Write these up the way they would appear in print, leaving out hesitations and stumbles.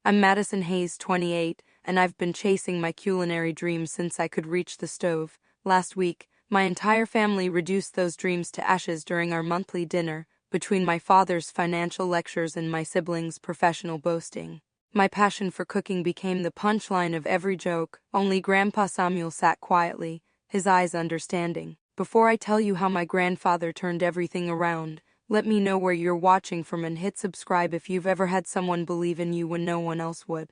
I'm Madison Hayes, 28, and I've been chasing my culinary dreams since I could reach the stove. Last week, my entire family reduced those dreams to ashes during our monthly dinner, between my father's financial lectures and my siblings' professional boasting. My passion for cooking became the punchline of every joke. Only Grandpa Samuel sat quietly, his eyes understanding. Before I tell you how my grandfather turned everything around, let me know where you're watching from and hit subscribe if you've ever had someone believe in you when no one else would.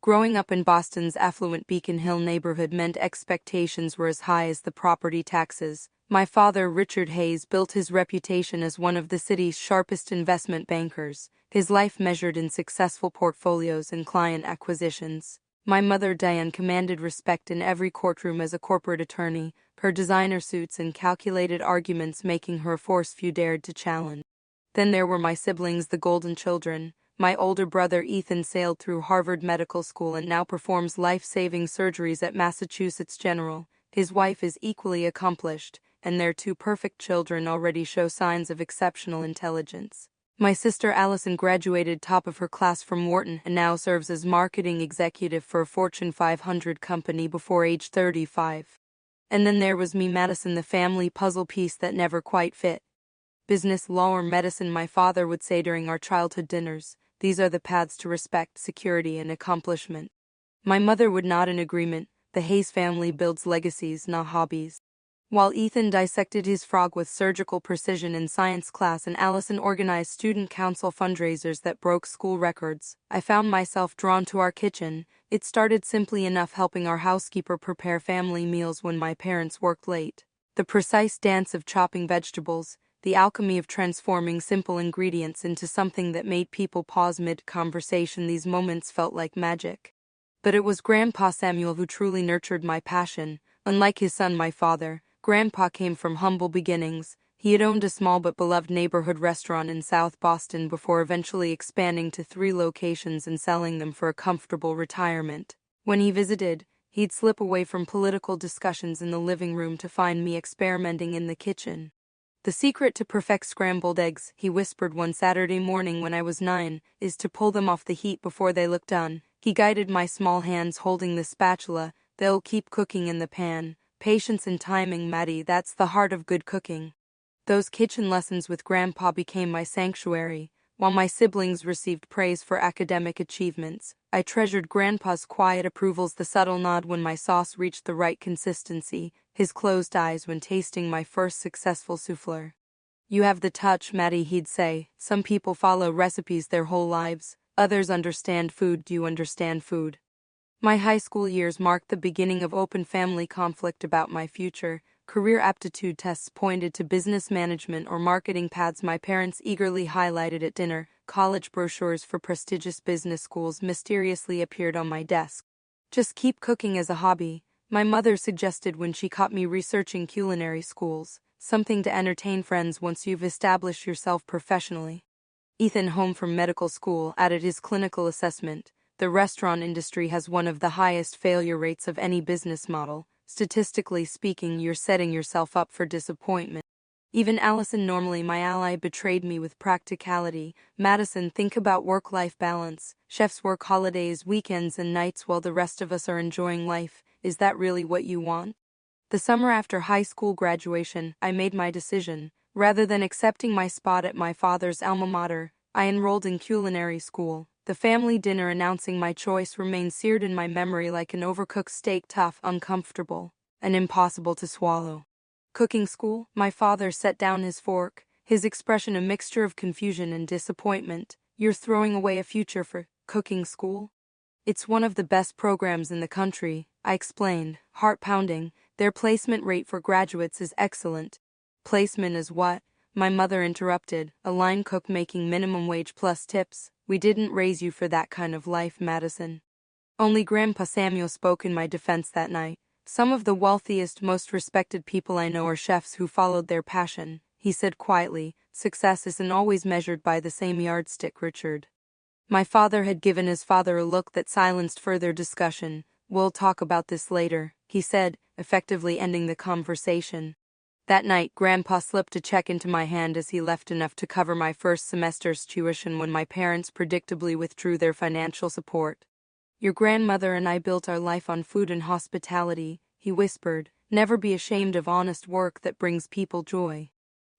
Growing up in Boston's affluent Beacon Hill neighborhood meant expectations were as high as the property taxes. My father, Richard Hayes, built his reputation as one of the city's sharpest investment bankers, his life measured in successful portfolios and client acquisitions. My mother, Diane, commanded respect in every courtroom as a corporate attorney, her designer suits and calculated arguments making her a force few dared to challenge. Then there were my siblings, the golden children. My older brother Ethan sailed through Harvard Medical School and now performs life-saving surgeries at Massachusetts General. His wife is equally accomplished, and their two perfect children already show signs of exceptional intelligence. My sister Allison graduated top of her class from Wharton and now serves as marketing executive for a Fortune 500 company before age 35. And then there was me, Madison, the family puzzle piece that never quite fit. Business, law, or medicine, my father would say during our childhood dinners. These are the paths to respect, security, and accomplishment. My mother would nod in agreement. The Hayes family builds legacies, not hobbies. While Ethan dissected his frog with surgical precision in science class and Allison organized student council fundraisers that broke school records, I found myself drawn to our kitchen. It started simply enough, helping our housekeeper prepare family meals when my parents worked late. The precise dance of chopping vegetables, the alchemy of transforming simple ingredients into something that made people pause mid-conversation, these moments felt like magic. But it was Grandpa Samuel who truly nurtured my passion. Unlike his son, my father, Grandpa came from humble beginnings. He had owned a small but beloved neighborhood restaurant in South Boston before eventually expanding to 3 locations and selling them for a comfortable retirement. When he visited, he'd slip away from political discussions in the living room to find me experimenting in the kitchen. "The secret to perfect scrambled eggs," he whispered one Saturday morning when I was 9, "is to pull them off the heat before they look done." He guided my small hands holding the spatula. "They'll keep cooking in the pan. Patience and timing, Maddie, that's the heart of good cooking." Those kitchen lessons with Grandpa became my sanctuary. While my siblings received praise for academic achievements, I treasured Grandpa's quiet approvals, the subtle nod when my sauce reached the right consistency, his closed eyes when tasting my first successful souffleur. "You have the touch, Maddie," he'd say. "Some people follow recipes their whole lives. Others understand food. Do you understand food?" My high school years marked the beginning of open family conflict about my future. Career aptitude tests pointed to business management or marketing paths my parents eagerly highlighted at dinner. College brochures for prestigious business schools mysteriously appeared on my desk. "Just keep cooking as a hobby," my mother suggested when she caught me researching culinary schools. "Something to entertain friends once you've established yourself professionally." Ethan, home from medical school, added his clinical assessment. "The restaurant industry has one of the highest failure rates of any business model. Statistically speaking, you're setting yourself up for disappointment." Even Allison, normally my ally, betrayed me with practicality. "Madison, think about work-life balance. Chefs work holidays, weekends, and nights while the rest of us are enjoying life. Is that really what you want?" The summer after high school graduation, I made my decision. Rather than accepting my spot at my father's alma mater, I enrolled in culinary school. The family dinner announcing my choice remained seared in my memory like an overcooked steak, tough, uncomfortable, and impossible to swallow. "Cooking school?" My father set down his fork, his expression a mixture of confusion and disappointment. "You're throwing away a future for cooking school?" "It's one of the best programs in the country," I explained, heart pounding. "Their placement rate for graduates is excellent." "Placement is what?" my mother interrupted. "A line cook making minimum wage plus tips. We didn't raise you for that kind of life, Madison." Only Grandpa Samuel spoke in my defense that night. "Some of the wealthiest, most respected people I know are chefs who followed their passion," he said quietly. "Success isn't always measured by the same yardstick, Richard." My father had given his father a look that silenced further discussion. "We'll talk about this later," he said, effectively ending the conversation. That night, Grandpa slipped a check into my hand as he left enough to cover my first semester's tuition when my parents predictably withdrew their financial support. "Your grandmother and I built our life on food and hospitality," he whispered. "Never be ashamed of honest work that brings people joy."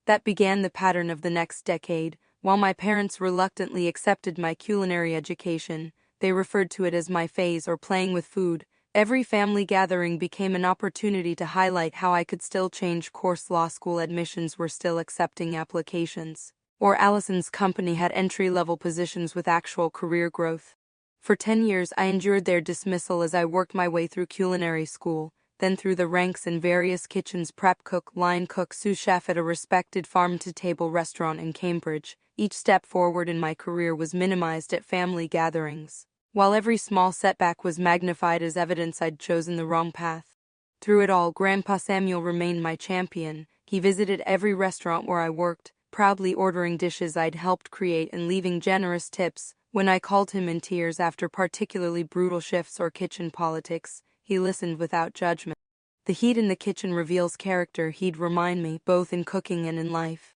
That began the pattern of the next decade. While my parents reluctantly accepted my culinary education, they referred to it as my phase or playing with food. Every family gathering became an opportunity to highlight how I could still change course. Law school admissions were still accepting applications, or Allison's company had entry-level positions with actual career growth. For 10 years I endured their dismissal as I worked my way through culinary school, then through the ranks in various kitchens: prep cook, line cook, sous chef at a respected farm-to-table restaurant in Cambridge. Each step forward in my career was minimized at family gatherings, while every small setback was magnified as evidence I'd chosen the wrong path. Through it all, Grandpa Samuel remained my champion. He visited every restaurant where I worked, proudly ordering dishes I'd helped create and leaving generous tips. When I called him in tears after particularly brutal shifts or kitchen politics, he listened without judgment. "The heat in the kitchen reveals character," he'd remind me, both in cooking and in life.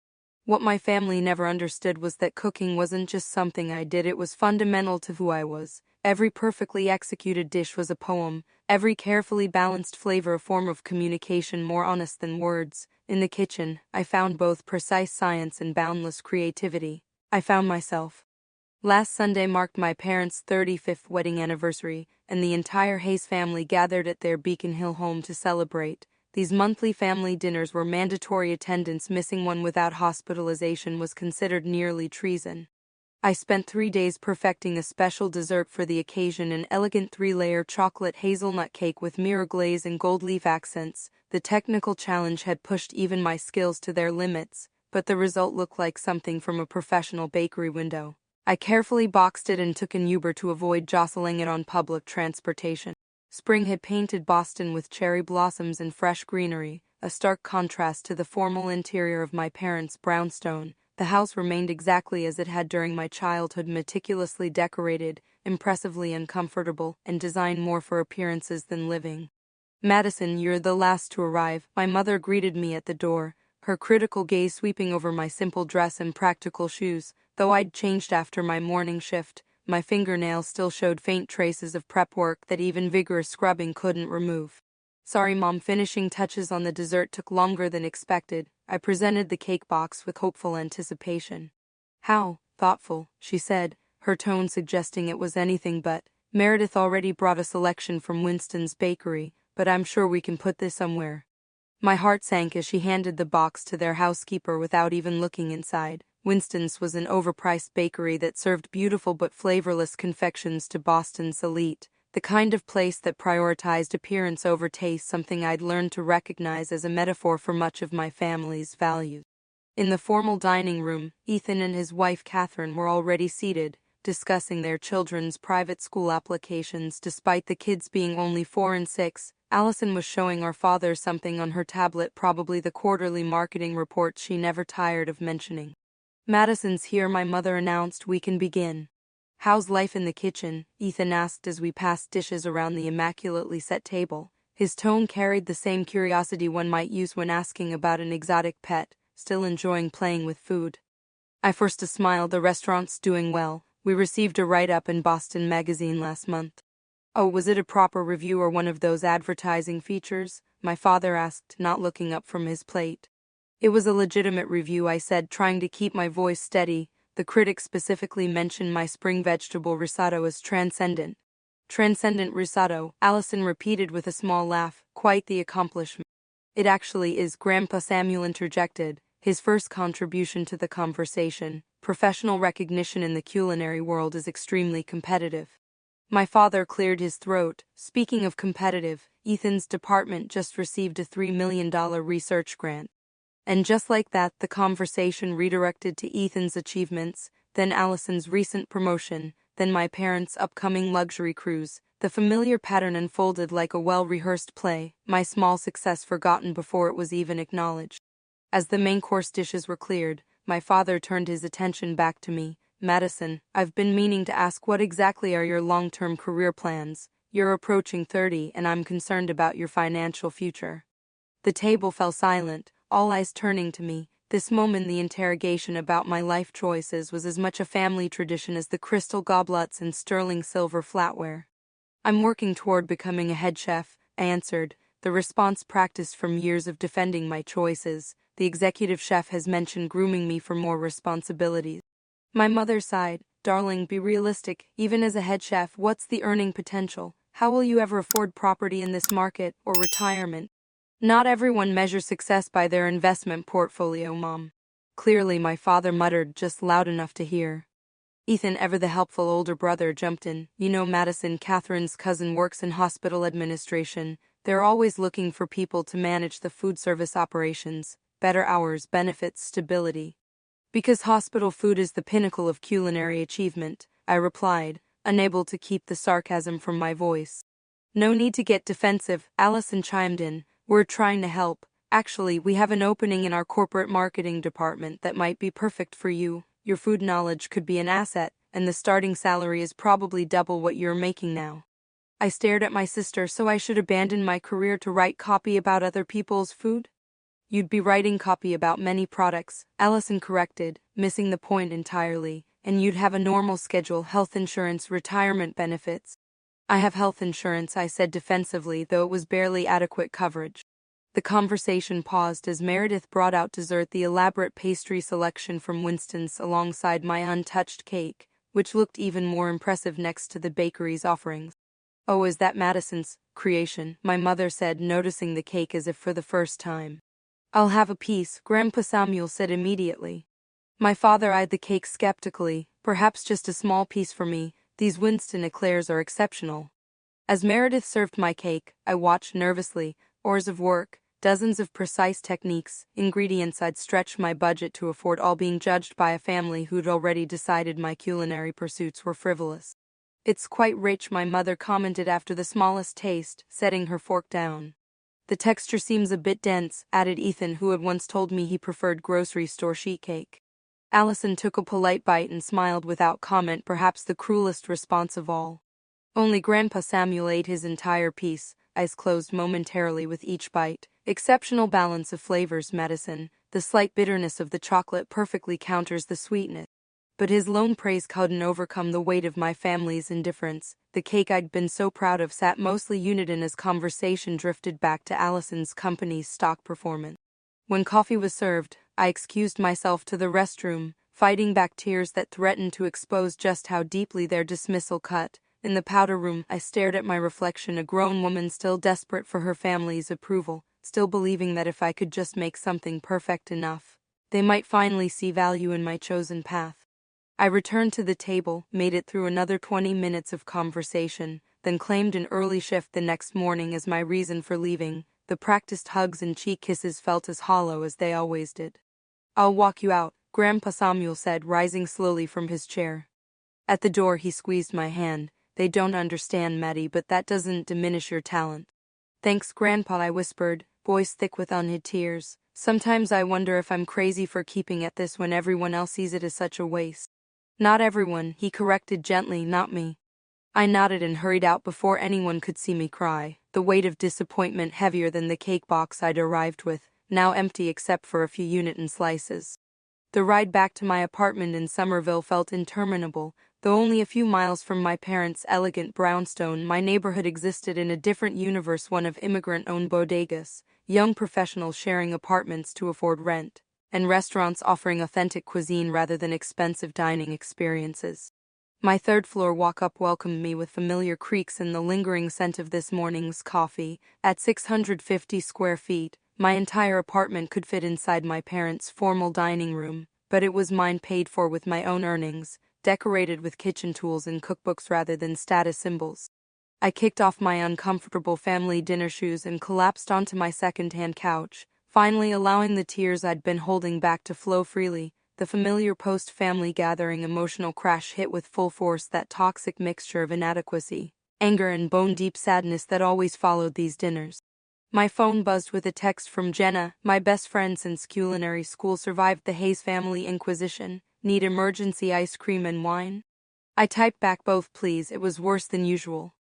What my family never understood was that cooking wasn't just something I did, it was fundamental to who I was. Every perfectly executed dish was a poem, every carefully balanced flavor a form of communication more honest than words. In the kitchen, I found both precise science and boundless creativity. I found myself. Last Sunday marked my parents' 35th wedding anniversary, and the entire Hayes family gathered at their Beacon Hill home to celebrate. These monthly family dinners were mandatory attendance. Missing one without hospitalization was considered nearly treason. I spent 3 days perfecting a special dessert for the occasion, an elegant 3-layer chocolate hazelnut cake with mirror glaze and gold leaf accents. The technical challenge had pushed even my skills to their limits, but the result looked like something from a professional bakery window. I carefully boxed it and took an Uber to avoid jostling it on public transportation. Spring had painted Boston with cherry blossoms and fresh greenery, a stark contrast to the formal interior of my parents' brownstone. The house remained exactly as it had during my childhood, meticulously decorated, impressively uncomfortable, and designed more for appearances than living. "Madison, you're the last to arrive," my mother greeted me at the door, her critical gaze sweeping over my simple dress and practical shoes. Though I'd changed after my morning shift, my fingernails still showed faint traces of prep work that even vigorous scrubbing couldn't remove. "Sorry, Mom, finishing touches on the dessert took longer than expected." I presented the cake box with hopeful anticipation. "How thoughtful," she said, her tone suggesting it was anything but. "Meredith already brought a selection from Winston's bakery, but I'm sure we can put this somewhere." My heart sank as she handed the box to their housekeeper without even looking inside. Winston's was an overpriced bakery that served beautiful but flavorless confections to Boston's elite, the kind of place that prioritized appearance over taste, something I'd learned to recognize as a metaphor for much of my family's values. In the formal dining room, Ethan and his wife Catherine were already seated, discussing their children's private school applications. Despite the kids being only 4 and 6, Allison was showing our father something on her tablet, probably the quarterly marketing report she never tired of mentioning. "Madison's here," my mother announced. "We can begin." "How's life in the kitchen?" Ethan asked as we passed dishes around the immaculately set table. His tone carried the same curiosity one might use when asking about an exotic pet. "Still enjoying playing with food." I forced a smile. "The restaurant's doing well. We received a write-up in Boston Magazine last month." "Oh, was it a proper review or one of those advertising features?" my father asked, not looking up from his plate. "It was a legitimate review," I said, trying to keep my voice steady. "The critic specifically mentioned my spring vegetable risotto as transcendent." "Transcendent risotto," Allison repeated with a small laugh. "Quite the accomplishment." "It actually is," Grandpa Samuel interjected, his first contribution to the conversation. "Professional recognition in the culinary world is extremely competitive." My father cleared his throat. "Speaking of competitive, Ethan's department just received a $3 million research grant." And just like that, the conversation redirected to Ethan's achievements, then Allison's recent promotion, then my parents' upcoming luxury cruise. The familiar pattern unfolded like a well-rehearsed play, my small success forgotten before it was even acknowledged. As the main course dishes were cleared, my father turned his attention back to me. "Madison, I've been meaning to ask, what exactly are your long-term career plans? You're approaching 30, and I'm concerned about your financial future." The table fell silent, all eyes turning to me. This moment the interrogation about my life choices was as much a family tradition as the crystal goblets and sterling silver flatware. "I'm working toward becoming a head chef," I answered, the response practiced from years of defending my choices. "The executive chef has mentioned grooming me for more responsibilities." My mother sighed. "Darling, be realistic. Even as a head chef, what's the earning potential? How will you ever afford property in this market, or retirement? Not everyone measures success by their investment portfolio, Mom." Clearly my father muttered, just loud enough to hear. Ethan, ever the helpful older brother, jumped in. "You know Madison, Catherine's cousin, works in hospital administration. They're always looking for people to manage the food service operations. Better hours, benefits, stability. Because hospital food is the pinnacle of culinary achievement," I replied, unable to keep the sarcasm from my voice. "No need to get defensive," Allison chimed in. "We're trying to help. Actually, we have an opening in our corporate marketing department that might be perfect for you. Your food knowledge could be an asset, and the starting salary is probably double what you're making now." I stared at my sister. "So I should abandon my career to write copy about other people's food?" "You'd be writing copy about many products," Allison corrected, missing the point entirely, "and you'd have a normal schedule, health insurance, retirement benefits." "I have health insurance," I said defensively, though it was barely adequate coverage. The conversation paused as Meredith brought out dessert, the elaborate pastry selection from Winston's alongside my untouched cake, which looked even more impressive next to the bakery's offerings. "Oh, is that Madison's creation?" my mother said, noticing the cake as if for the first time. "I'll have a piece," Grandpa Samuel said immediately. My father eyed the cake skeptically. "Perhaps just a small piece for me. These Winston eclairs are exceptional." As Meredith served my cake, I watched nervously. Hours of work, dozens of precise techniques, ingredients I'd stretched my budget to afford, all being judged by a family who'd already decided my culinary pursuits were frivolous. "It's quite rich," my mother commented after the smallest taste, setting her fork down. "The texture seems a bit dense," added Ethan, who had once told me he preferred grocery store sheet cake. Allison took a polite bite and smiled without comment, perhaps the cruelest response of all. Only Grandpa Samuel ate his entire piece, eyes closed momentarily with each bite. "Exceptional balance of flavors, Madison. The slight bitterness of the chocolate perfectly counters the sweetness." But his lone praise couldn't overcome the weight of my family's indifference. The cake I'd been so proud of sat mostly unison as conversation drifted back to Allison's company's stock performance. When coffee was served, I excused myself to the restroom, fighting back tears that threatened to expose just how deeply their dismissal cut. In the powder room, I stared at my reflection, a grown woman still desperate for her family's approval, still believing that if I could just make something perfect enough, they might finally see value in my chosen path. I returned to the table, made it through another 20 minutes of conversation, then claimed an early shift the next morning as my reason for leaving. The practiced hugs and cheek kisses felt as hollow as they always did. "I'll walk you out," Grandpa Samuel said, rising slowly from his chair. At the door he squeezed my hand. "They don't understand, Maddie, but that doesn't diminish your talent." "Thanks, Grandpa," I whispered, voice thick with unhid tears. "Sometimes I wonder if I'm crazy for keeping at this when everyone else sees it as such a waste." "Not everyone," he corrected gently, "not me." I nodded and hurried out before anyone could see me cry, the weight of disappointment heavier than the cake box I'd arrived with, now empty except for a few uniten slices. The ride back to my apartment in Somerville felt interminable. Though only a few miles from my parents' elegant brownstone, my neighborhood existed in a different universe, one of immigrant-owned bodegas, young professionals sharing apartments to afford rent, and restaurants offering authentic cuisine rather than expensive dining experiences. My third-floor walk-up welcomed me with familiar creaks and the lingering scent of this morning's coffee. At 650 square feet, my entire apartment could fit inside my parents' formal dining room, but it was mine, paid for with my own earnings, decorated with kitchen tools and cookbooks rather than status symbols. I kicked off my uncomfortable family dinner shoes and collapsed onto my second-hand couch, finally allowing the tears I'd been holding back to flow freely. The familiar post-family gathering emotional crash hit with full force, that toxic mixture of inadequacy, anger and bone-deep sadness that always followed these dinners. My phone buzzed with a text from Jenna, my best friend since culinary school. "Survived the Hayes family inquisition. Need emergency ice cream and wine?" I typed back, "Both please." It was worse than usual.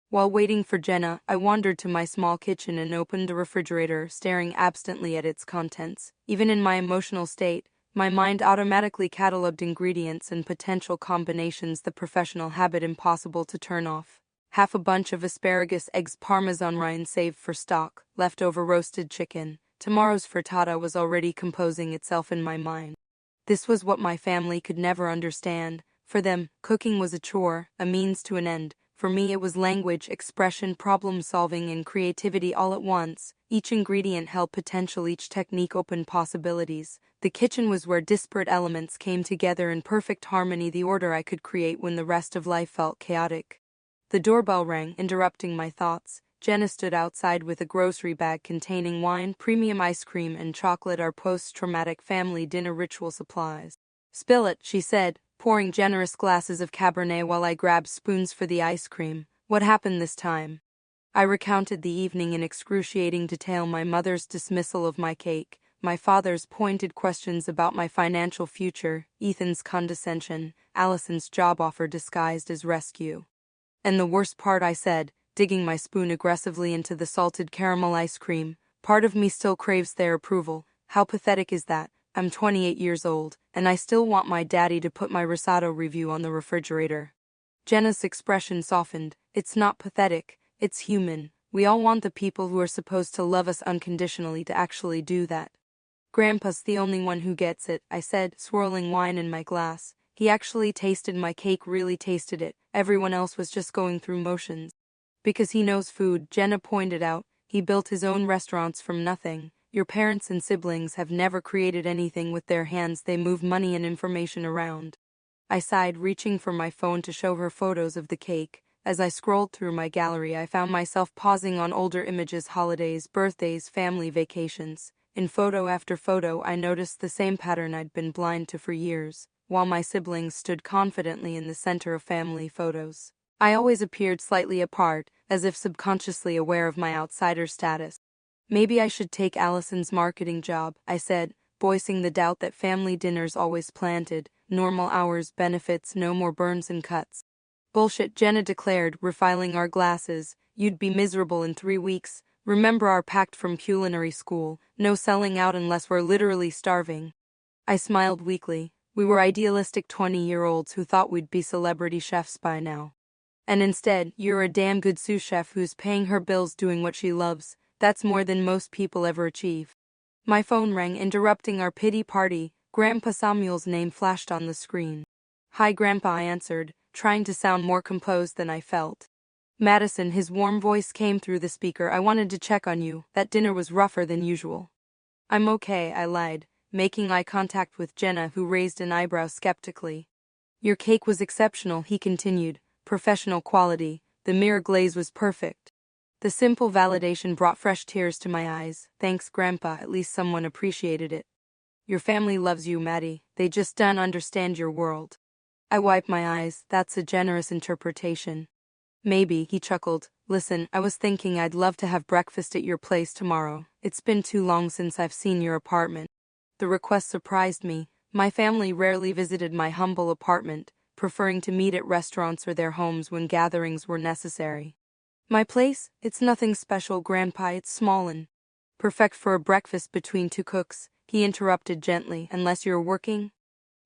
While waiting for Jenna, I wandered to my small kitchen and opened the refrigerator, staring absently at its contents. Even in my emotional state, my mind automatically catalogued ingredients and potential combinations, the professional habit impossible to turn off. Half a bunch of asparagus, eggs, parmesan rind saved for stock, leftover roasted chicken. Tomorrow's frittata was already composing itself in my mind. This was what my family could never understand. For them, cooking was a chore, a means to an end. For me, it was language, expression, problem-solving, and creativity all at once. Each ingredient held potential, each technique opened possibilities. The kitchen was where disparate elements came together in perfect harmony, the order I could create when the rest of life felt chaotic. The doorbell rang, interrupting my thoughts. Jenna stood outside with a grocery bag containing wine, premium ice cream, and chocolate, our post-traumatic family dinner ritual supplies. "Spill it," she said, pouring generous glasses of Cabernet while I grabbed spoons for the ice cream. "What happened this time?" I recounted the evening in excruciating detail, my mother's dismissal of my cake, my father's pointed questions about my financial future, Ethan's condescension, Allison's job offer disguised as rescue. "And the worst part," I said, digging my spoon aggressively into the salted caramel ice cream, "part of me still craves their approval. How pathetic is that? I'm 28 years old, and I still want my daddy to put my risotto review on the refrigerator." Jenna's expression softened. "It's not pathetic, it's human. We all want the people who are supposed to love us unconditionally to actually do that." "Grandpa's the only one who gets it," I said, swirling wine in my glass. "He actually tasted my cake, really tasted it. Everyone else was just going through motions." "Because he knows food," Jenna pointed out. "He built his own restaurants from nothing. Your parents and siblings have never created anything with their hands, they move money and information around." I sighed, reaching for my phone to show her photos of the cake. As I scrolled through my gallery, I found myself pausing on older images, holidays, birthdays, family vacations. In photo after photo, I noticed the same pattern I'd been blind to for years. While my siblings stood confidently in the center of family photos, I always appeared slightly apart, as if subconsciously aware of my outsider status. "Maybe I should take Allison's marketing job," I said, voicing the doubt that family dinners always planted. "Normal hours, benefits, no more burns and cuts." "Bullshit," Jenna declared, refilling our glasses. "You'd be miserable in 3 weeks. Remember our pact from culinary school, no selling out unless we're literally starving." I smiled weakly. We were idealistic 20-year-olds who thought we'd be celebrity chefs by now. "And instead, you're a damn good sous chef who's paying her bills doing what she loves. That's more than most people ever achieve." My phone rang, interrupting our pity party. Grandpa Samuel's name flashed on the screen. "Hi, Grandpa," I answered, trying to sound more composed than I felt. "Madison," his warm voice came through the speaker. "I wanted to check on you. That dinner was rougher than usual." "I'm okay," I lied, making eye contact with Jenna, who raised an eyebrow skeptically. "Your cake was exceptional," he continued. "Professional quality. The mirror glaze was perfect." The simple validation brought fresh tears to my eyes. "Thanks, Grandpa, at least someone appreciated it." "Your family loves you, Maddie. They just don't understand your world." I wiped my eyes. "That's a generous interpretation." "Maybe," he chuckled. "Listen, I was thinking I'd love to have breakfast at your place tomorrow. It's been too long since I've seen your apartment." The request surprised me. My family rarely visited my humble apartment, preferring to meet at restaurants or their homes when gatherings were necessary. "My place? It's nothing special, Grandpa. It's small and perfect for a breakfast between two cooks," he interrupted gently. "Unless you're working?"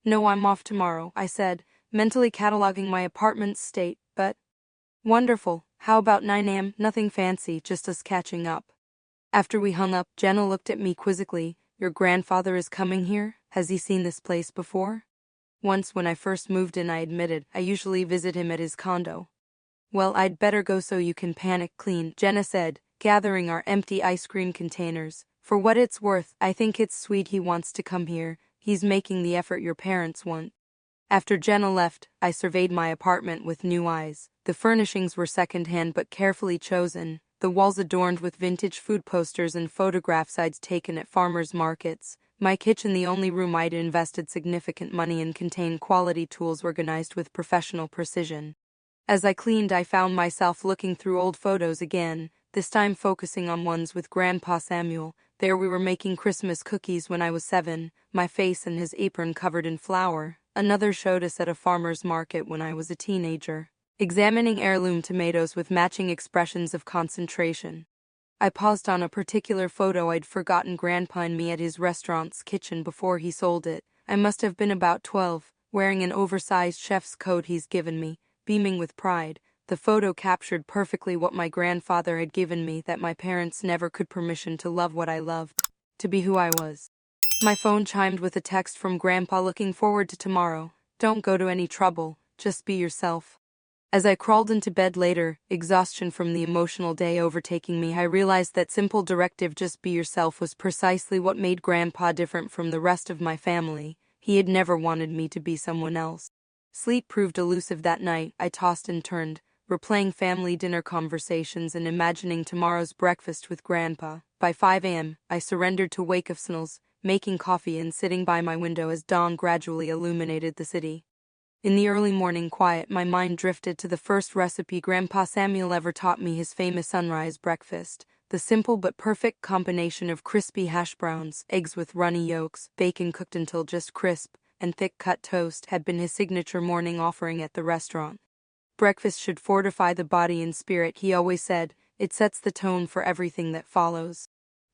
"No, I'm off tomorrow," I said, mentally cataloging my apartment's state. "But wonderful. How about 9 a.m.? Nothing fancy, just us catching up." After we hung up, Jenna looked at me quizzically. "Your grandfather is coming here? Has he seen this place before?" "Once when I first moved in," I admitted. "I usually visit him at his condo." "Well, I'd better go so you can panic clean," Jenna said, gathering our empty ice cream containers. "For what it's worth, I think it's sweet he wants to come here. He's making the effort your parents want." After Jenna left, I surveyed my apartment with new eyes. The furnishings were second-hand but carefully chosen, the walls adorned with vintage food posters and photographs I'd taken at farmers' markets. My kitchen, the only room I'd invested significant money in, contained quality tools organized with professional precision. As I cleaned, I found myself looking through old photos again, this time focusing on ones with Grandpa Samuel. There we were making Christmas cookies when I was 7, my face and his apron covered in flour. Another showed us at a farmer's market when I was a teenager. examining heirloom tomatoes with matching expressions of concentration. I paused on a particular photo I'd forgotten Grandpa and me at his restaurant's kitchen before he sold it. I must have been about 12, wearing an oversized chef's coat he's given me, beaming with pride. The photo captured perfectly what my grandfather had given me, that my parents never could permission to love what I loved, to be who I was. My phone chimed with a text from Grandpa looking forward to tomorrow. Don't go to any trouble, just be yourself. As I crawled into bed later, exhaustion from the emotional day overtaking me, I realized that simple directive, just be yourself, was precisely what made Grandpa different from the rest of my family. He had never wanted me to be someone else. Sleep proved elusive that night. I tossed and turned, replaying family dinner conversations and imagining tomorrow's breakfast with Grandpa. By 5 a.m., I surrendered to wakefulness, making coffee and sitting by my window as dawn gradually illuminated the city. In the early morning quiet, my mind drifted to the first recipe Grandpa Samuel ever taught me, his famous sunrise breakfast. The simple but perfect combination of crispy hash browns, eggs with runny yolks, bacon cooked until just crisp, and thick-cut toast had been his signature morning offering at the restaurant. Breakfast should fortify the body and spirit, he always said. It sets the tone for everything that follows.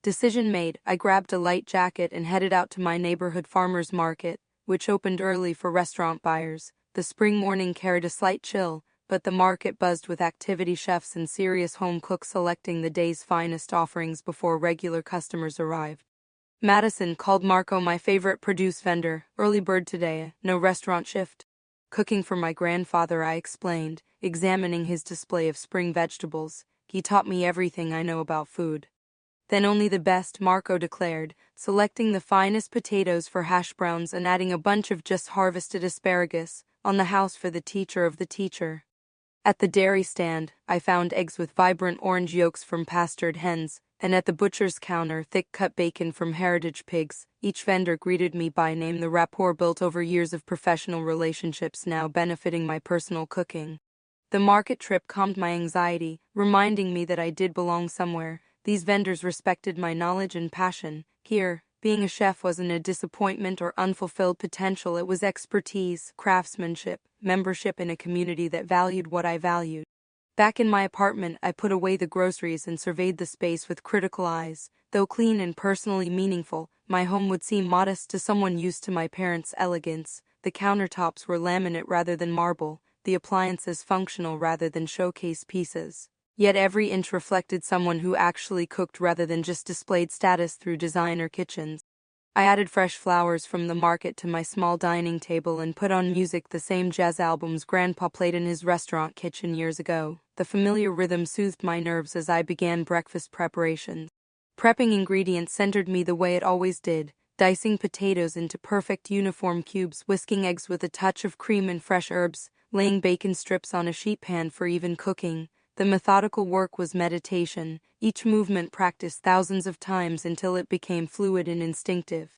Decision made, I grabbed a light jacket and headed out to my neighborhood farmers market, which opened early for restaurant buyers. The spring morning carried a slight chill, but the market buzzed with activity, chefs and serious home cooks selecting the day's finest offerings before regular customers arrived. Madison called Marco my favorite produce vendor. Early bird today, no restaurant shift. Cooking for my grandfather, I explained, examining his display of spring vegetables. He taught me everything I know about food. Then only the best, Marco declared, selecting the finest potatoes for hash browns and adding a bunch of just harvested asparagus on the house for the teacher of the teacher. At the dairy stand, I found eggs with vibrant orange yolks from pastured hens, and at the butcher's counter, thick-cut bacon from heritage pigs. Each vendor greeted me by name, the rapport built over years of professional relationships now benefiting my personal cooking. The market trip calmed my anxiety, reminding me that I did belong somewhere. These vendors respected my knowledge and passion. Here, being a chef wasn't a disappointment or unfulfilled potential, it was expertise, craftsmanship, membership in a community that valued what I valued. Back in my apartment, I put away the groceries and surveyed the space with critical eyes. Though clean and personally meaningful, my home would seem modest to someone used to my parents' elegance. The countertops were laminate rather than marble, the appliances functional rather than showcase pieces. Yet every inch reflected someone who actually cooked rather than just displayed status through designer kitchens. I added fresh flowers from the market to my small dining table and put on music, the same jazz albums Grandpa played in his restaurant kitchen years ago. The familiar rhythm soothed my nerves as I began breakfast preparations. Prepping ingredients centered me the way it always did, dicing potatoes into perfect uniform cubes, whisking eggs with a touch of cream and fresh herbs, laying bacon strips on a sheet pan for even cooking. The methodical work was meditation, each movement practiced thousands of times until it became fluid and instinctive.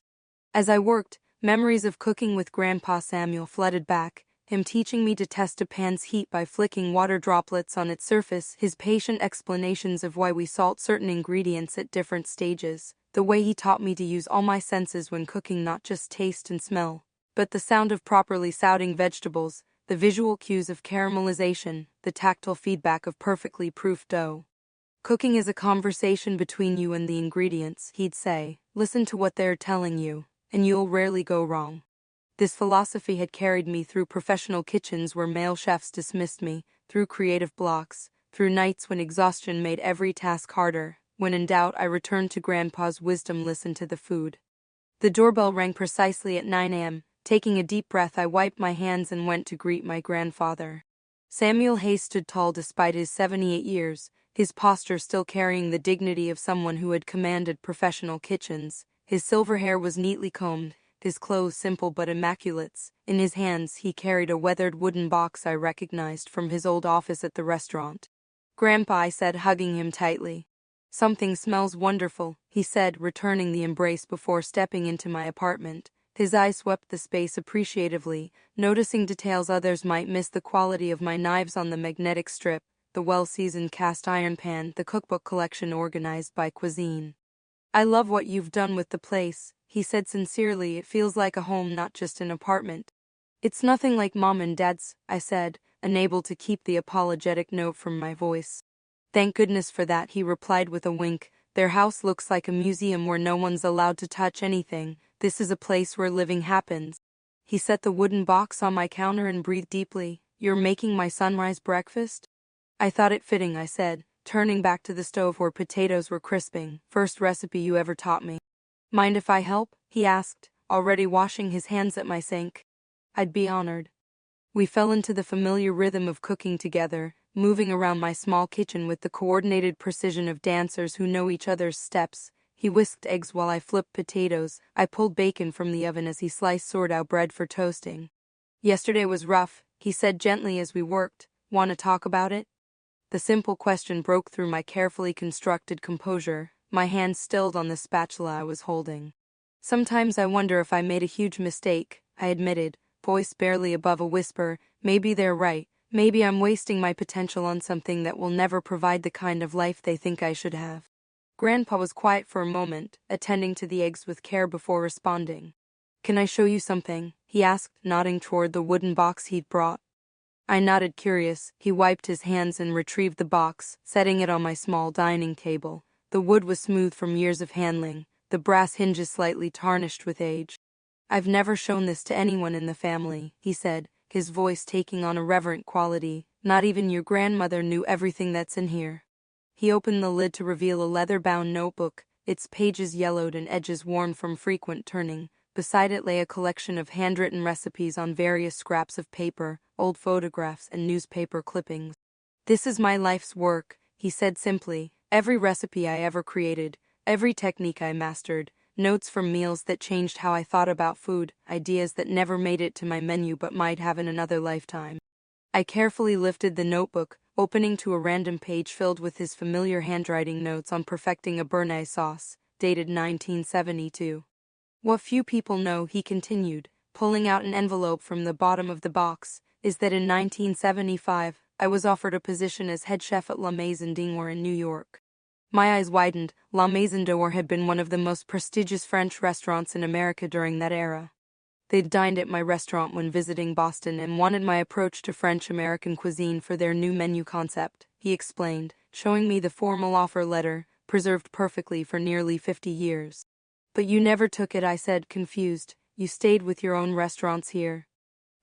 As I worked, memories of cooking with Grandpa Samuel flooded back, him teaching me to test a pan's heat by flicking water droplets on its surface, his patient explanations of why we salt certain ingredients at different stages, the way he taught me to use all my senses when cooking, not just taste and smell, but the sound of properly sautéing vegetables, the visual cues of caramelization, the tactile feedback of perfectly proofed dough. Cooking is a conversation between you and the ingredients, he'd say. Listen to what they're telling you, and you'll rarely go wrong. This philosophy had carried me through professional kitchens where male chefs dismissed me, through creative blocks, through nights when exhaustion made every task harder. When in doubt, I returned to Grandpa's wisdom: listen to the food. The doorbell rang precisely at 9 a.m. Taking a deep breath, I wiped my hands and went to greet my grandfather. Samuel Hayes stood tall despite his 78 years, his posture still carrying the dignity of someone who had commanded professional kitchens. His silver hair was neatly combed, his clothes simple but immaculate. In his hands he carried a weathered wooden box I recognized from his old office at the restaurant. "Grandpa," I said, hugging him tightly. "Something smells wonderful," he said, returning the embrace before stepping into my apartment. His eyes swept the space appreciatively, noticing details others might miss: the quality of my knives on the magnetic strip, the well-seasoned cast iron pan, the cookbook collection organized by cuisine. "I love what you've done with the place," he said sincerely. "It feels like a home, not just an apartment." "It's nothing like Mom and Dad's," I said, unable to keep the apologetic note from my voice. "Thank goodness for that," he replied with a wink. "Their house looks like a museum where no one's allowed to touch anything. This is a place where living happens." He set the wooden box on my counter and breathed deeply. "You're making my sunrise breakfast?" "I thought it fitting," I said, turning back to the stove where potatoes were crisping. "First recipe you ever taught me." "Mind if I help?" he asked, already washing his hands at my sink. "I'd be honored." We fell into the familiar rhythm of cooking together, moving around my small kitchen with the coordinated precision of dancers who know each other's steps. He whisked eggs while I flipped potatoes. I pulled bacon from the oven as he sliced sourdough bread for toasting. "Yesterday was rough," he said gently as we worked. "Want to talk about it?" The simple question broke through my carefully constructed composure, my hands stilled on the spatula I was holding. "Sometimes I wonder if I made a huge mistake," I admitted, voice barely above a whisper. "Maybe they're right. Maybe I'm wasting my potential on something that will never provide the kind of life they think I should have." Grandpa was quiet for a moment, attending to the eggs with care before responding. "Can I show you something?" he asked, nodding toward the wooden box he'd brought. I nodded, curious. He wiped his hands and retrieved the box, setting it on my small dining table. The wood was smooth from years of handling, the brass hinges slightly tarnished with age. "I've never shown this to anyone in the family," he said, his voice taking on a reverent quality. "Not even your grandmother knew everything that's in here." He opened the lid to reveal a leather-bound notebook, its pages yellowed and edges worn from frequent turning. Beside it lay a collection of handwritten recipes on various scraps of paper, old photographs, and newspaper clippings. "This is my life's work," he said simply. "Every recipe I ever created, every technique I mastered, notes from meals that changed how I thought about food, ideas that never made it to my menu but might have in another lifetime." I carefully lifted the notebook, opening to a random page filled with his familiar handwriting notes on perfecting a béarnaise sauce, dated 1972. "What few people know," he continued, pulling out an envelope from the bottom of the box, "is that in 1975, I was offered a position as head chef at La Maison d'Or in New York." My eyes widened. La Maison d'Or had been one of the most prestigious French restaurants in America during that era. They'd dined at my restaurant when visiting Boston and wanted my approach to French-American cuisine for their new menu concept, he explained, showing me the formal offer letter, preserved perfectly for nearly 50 years. "But you never took it," I said, confused. "You stayed with your own restaurants here."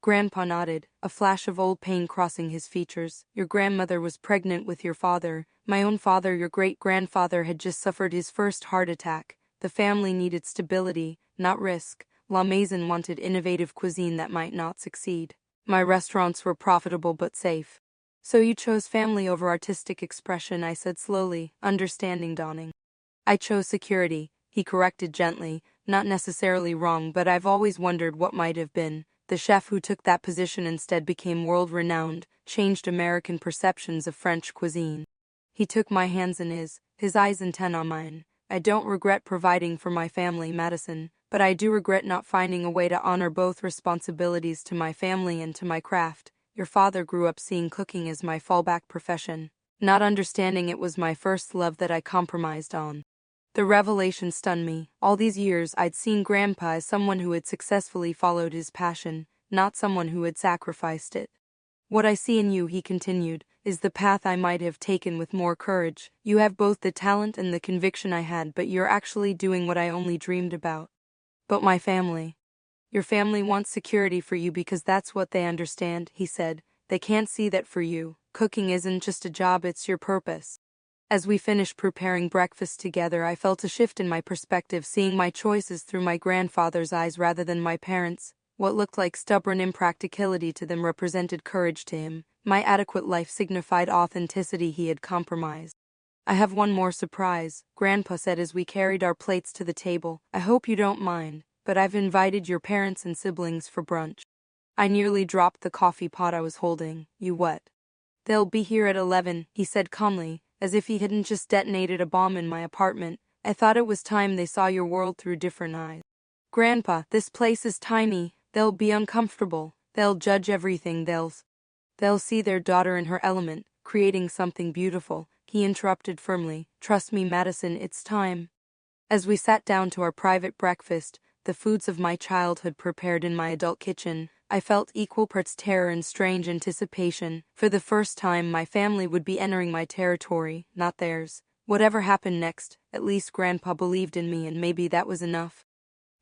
Grandpa nodded, a flash of old pain crossing his features. "Your grandmother was pregnant with your father. My own father, your great-grandfather, had just suffered his first heart attack. The family needed stability, not risk. La Maison wanted innovative cuisine that might not succeed. My restaurants were profitable but safe." "So you chose family over artistic expression," I said slowly, understanding dawning. "I chose security," he corrected gently. "Not necessarily wrong, but I've always wondered what might have been. The chef who took that position instead became world-renowned, changed American perceptions of French cuisine." He took my hands in his eyes intent on mine. "I don't regret providing for my family, Madison, but I do regret not finding a way to honor both responsibilities to my family and to my craft. Your father grew up seeing cooking as my fallback profession, not understanding it was my first love that I compromised on." The revelation stunned me. All these years I'd seen Grandpa as someone who had successfully followed his passion, not someone who had sacrificed it. "What I see in you," he continued, "is the path I might have taken with more courage. You have both the talent and the conviction I had, but you're actually doing what I only dreamed about." "But my family." "Your family wants security for you because that's what they understand," he said. "They can't see that for you. Cooking isn't just a job, it's your purpose." As we finished preparing breakfast together, I felt a shift in my perspective, seeing my choices through my grandfather's eyes rather than my parents'. What looked like stubborn impracticality to them represented courage to him. My adequate life signified authenticity he had compromised. "I have one more surprise," Grandpa said as we carried our plates to the table. "I hope you don't mind, but I've invited your parents and siblings for brunch." I nearly dropped the coffee pot I was holding. "You what?" "They'll be here at 11, he said calmly, as if he hadn't just detonated a bomb in my apartment. "I thought it was time they saw your world through different eyes." "Grandpa, this place is tiny. They'll be uncomfortable. They'll judge everything. They'll see their daughter in her element, creating something beautiful," he interrupted firmly. "Trust me, Madison, it's time." As we sat down to our private breakfast, the foods of my childhood prepared in my adult kitchen, I felt equal parts terror and strange anticipation. For the first time, my family would be entering my territory, not theirs. Whatever happened next, at least Grandpa believed in me, and maybe that was enough.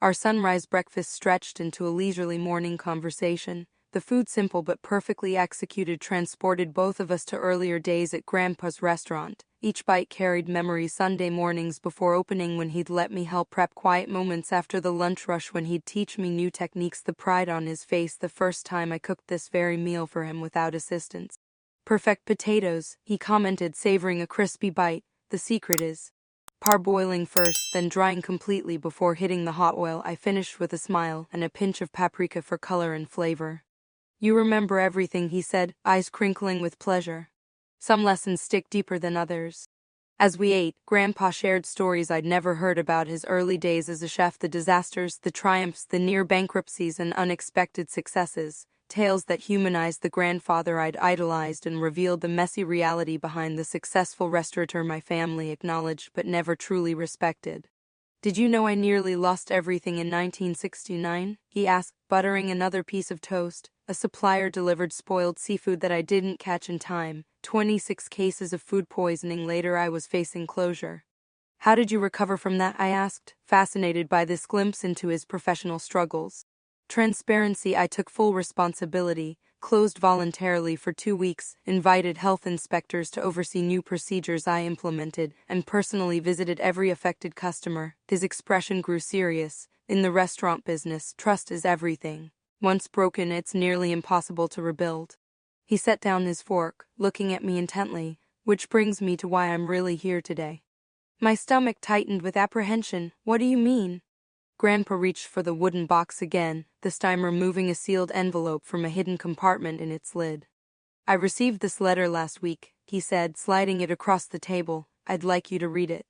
Our sunrise breakfast stretched into a leisurely morning conversation. The food, simple but perfectly executed, transported both of us to earlier days at Grandpa's restaurant. Each bite carried memories: Sunday mornings before opening when he'd let me help prep, quiet moments after the lunch rush when he'd teach me new techniques, the pride on his face the first time I cooked this very meal for him without assistance. "Perfect potatoes," he commented, savoring a crispy bite. "The secret is parboiling first, then drying completely before hitting the hot oil," I finished with a smile and a pinch of paprika for color and flavor. "You remember everything," he said, eyes crinkling with pleasure. "Some lessons stick deeper than others." As we ate, Grandpa shared stories I'd never heard about his early days as a chef, the disasters, the triumphs, the near bankruptcies and unexpected successes. Tales that humanized the grandfather I'd idolized and revealed the messy reality behind the successful restaurateur my family acknowledged but never truly respected. "Did you know I nearly lost everything in 1969? He asked, buttering another piece of toast. "A supplier delivered spoiled seafood that I didn't catch in time. 26 cases of food poisoning later, I was facing closure." "How did you recover from that?" I asked, fascinated by this glimpse into his professional struggles. "Transparency: I took full responsibility, closed voluntarily for 2 weeks, invited health inspectors to oversee new procedures I implemented, and personally visited every affected customer." His expression grew serious. "In the restaurant business, trust is everything. Once broken, it's nearly impossible to rebuild." He set down his fork, looking at me intently, "Which brings me to why I'm really here today." My stomach tightened with apprehension. "What do you mean?" Grandpa reached for the wooden box again, this time removing a sealed envelope from a hidden compartment in its lid. "I received this letter last week," he said, sliding it across the table. "I'd like you to read it."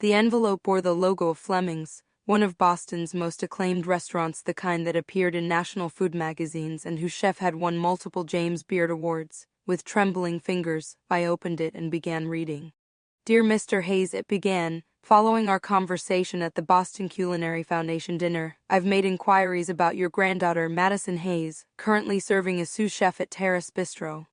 The envelope bore the logo of Fleming's, one of Boston's most acclaimed restaurants, the kind that appeared in national food magazines and whose chef had won multiple James Beard Awards. With trembling fingers, I opened it and began reading. "Dear Mr. Hayes," it began, "following our conversation at the Boston Culinary Foundation dinner, I've made inquiries about your granddaughter, Madison Hayes, currently serving as sous chef at Terrace Bistro."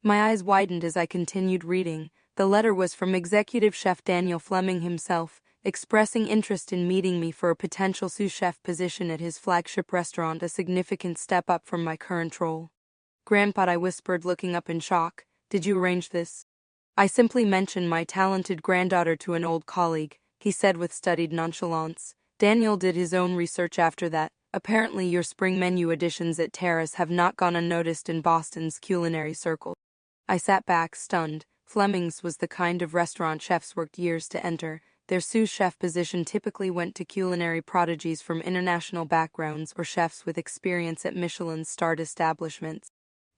My eyes widened as I continued reading. The letter was from executive chef Daniel Fleming himself, expressing interest in meeting me for a potential sous chef position at his flagship restaurant, a significant step up from my current role. "Grandpa," I whispered, looking up in shock, "did you arrange this?" "I simply mentioned my talented granddaughter to an old colleague," he said with studied nonchalance. "Daniel did his own research after that. Apparently your spring menu additions at Terrace have not gone unnoticed in Boston's culinary circle." I sat back, stunned. Fleming's was the kind of restaurant chefs worked years to enter. Their sous chef position typically went to culinary prodigies from international backgrounds or chefs with experience at Michelin-starred establishments.